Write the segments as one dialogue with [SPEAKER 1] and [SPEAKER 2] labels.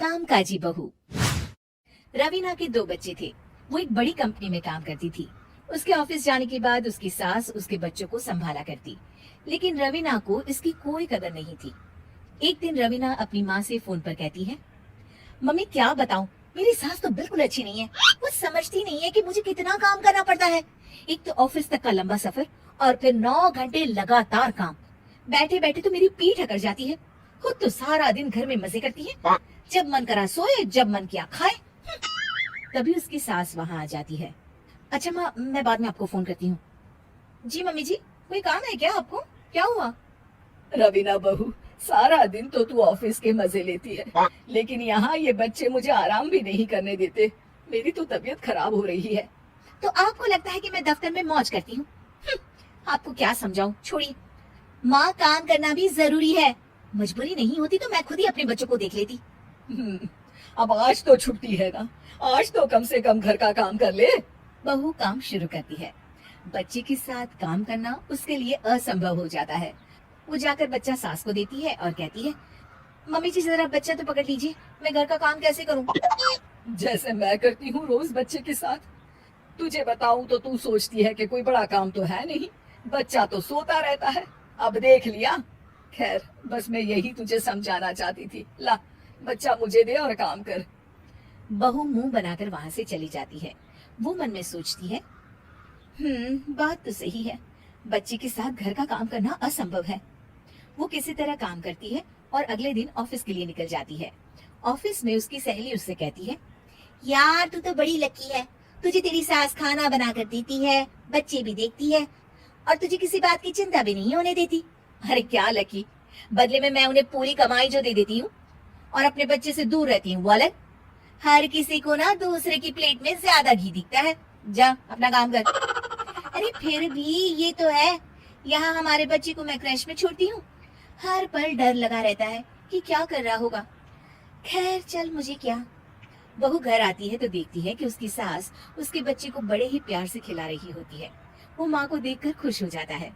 [SPEAKER 1] कामकाजी बहू। रवीना के दो बच्चे थे। वो एक बड़ी कंपनी में काम करती थी। उसके ऑफिस जाने के बाद उसकी सास उसके बच्चों को संभाला करती, लेकिन रवीना को इसकी कोई कदर नहीं थी। एक दिन रवीना अपनी माँ से फोन पर कहती है, मम्मी क्या बताऊं, मेरी सास तो बिल्कुल अच्छी नहीं है। वो समझती नहीं है कि मुझे कितना काम करना पड़ता है। एक तो ऑफिस तक का लंबा सफर और फिर 9 घंटे लगातार काम। बैठे बैठे तो मेरी पीठ अकड़ जाती है। खुद तो सारा दिन घर में मजे करती है, जब मन करा सोए, जब मन किया खाए। तभी उसकी सास वहाँ आ जाती है। अच्छा माँ, मैं बाद में आपको फोन करती हूँ। जी मम्मी जी, कोई काम है क्या आपको? क्या हुआ?
[SPEAKER 2] रवीना बहू, सारा दिन तो तू ऑफिस के मजे लेती है, लेकिन यहाँ ये बच्चे मुझे आराम भी नहीं करने देते। मेरी तो तबीयत खराब हो रही है।
[SPEAKER 1] तो आपको लगता है कि मैं दफ्तर में मौज करती हूँ? आपको क्या समझाऊं, छोड़िए। माँ, काम करना भी जरूरी है। मजबूरी नहीं होती तो मैं खुद ही अपने बच्चों को देख लेती।
[SPEAKER 2] अब आज तो छुट्टी है ना, आज तो कम से कम घर का काम कर ले।
[SPEAKER 1] बहू काम शुरू करती है। बच्चे के साथ काम करना उसके लिए असंभव हो जाता है। वो जाकर बच्चा सास को देती है और कहती है, मम्मी जी जरा बच्चा तो पकड़ लीजिए, मैं घर का काम कैसे करूं?
[SPEAKER 2] जैसे मैं करती हूँ रोज बच्चे के साथ। तुझे बताऊं तो तू सोचती है कि कोई बड़ा काम तो है नहीं, बच्चा तो सोता रहता है। अब देख लिया। खैर, बस मैं यही तुझे समझाना चाहती थी। ला, बच्चा मुझे दे और काम कर।
[SPEAKER 1] बहू मुंह बनाकर वहां से चली जाती है। वो मन में सोचती है, बात तो सही है, बच्चे के साथ घर का काम करना असंभव है। वो किसी तरह काम करती है और अगले दिन ऑफिस के लिए निकल जाती है। ऑफिस में उसकी सहेली उससे कहती है, यार तू तो बड़ी लकी है, तुझे तेरी सास खाना बना कर देती है, बच्चे भी देखती है और तुझे किसी बात की चिंता भी नहीं होने देती। अरे क्या लकी, बदले में मैं उन्हें पूरी कमाई जो दे देती हूँ और अपने बच्चे से दूर रहती हूँ, वो अलग। हर किसी को ना दूसरे की प्लेट में ज्यादा घी दिखता है। जा अपना काम कर। अरे फिर भी ये तो है, यहाँ हमारे बच्चे को मैं क्रैश में छोड़ती हूँ, हर पल डर लगा रहता है कि क्या कर रहा होगा। खैर चल, मुझे क्या। बहू घर आती है तो देखती है कि उसकी सास उसके बच्चे को बड़े ही प्यार से खिला रही होती है। वो माँ को देखकर खुश हो जाता है।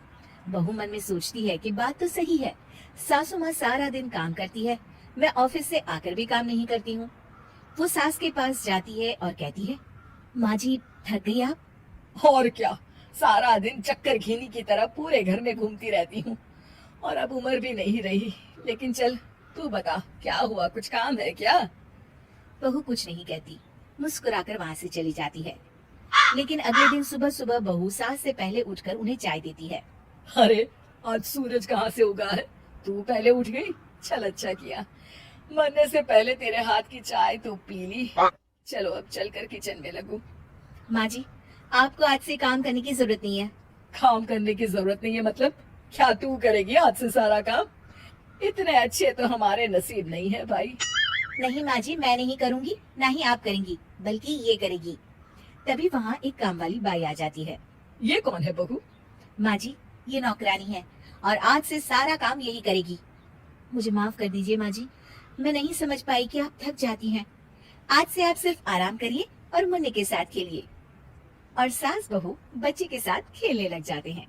[SPEAKER 1] बहू मन में सोचती है कि बात तो सही है, सासू माँ सारा दिन काम करती है, मैं ऑफिस से आकर भी काम नहीं करती हूँ। वो सास के पास जाती है और कहती है, माँ जी थक गई आप?
[SPEAKER 2] और क्या, सारा दिन चक्कर घीनी की तरह पूरे घर में घूमती रहती हूँ और अब उम्र भी नहीं रही। लेकिन चल तू बता, क्या हुआ, कुछ काम है क्या?
[SPEAKER 1] बहू कुछ नहीं कहती, मुस्कुराकर वहाँ से चली जाती है। लेकिन अगले दिन सुबह सुबह बहू सास से पहले उठकर उन्हें चाय देती है।
[SPEAKER 2] अरे आज सूरज कहाँ से उगा है, तू पहले उठ गई। चल अच्छा किया, मरने से पहले तेरे हाथ की चाय तो पी ली। चलो अब चलकर किचन में लगूं।
[SPEAKER 1] माँ जी, आपको आज से काम करने की जरूरत नहीं है।
[SPEAKER 2] काम करने की जरूरत नहीं है मतलब? क्या तू करेगी आज से सारा काम? इतने अच्छे तो हमारे नसीब नहीं है भाई।
[SPEAKER 1] नहीं माँ जी, मैं नहीं करूँगी, ना ही आप करेंगी, बल्कि ये करेगी। तभी वहाँ एक काम वाली बाई आ जाती है।
[SPEAKER 2] ये कौन है बहू?
[SPEAKER 1] माँ जी, ये नौकरानी है और आज से सारा काम यही करेगी। मुझे माफ कर दीजिए माँ जी, मैं नहीं समझ पाई कि आप थक जाती हैं। आज से आप सिर्फ आराम करिए और मुन्ने के साथ खेलिए। और सास बहू बच्चे के साथ खेलने लग जाते हैं।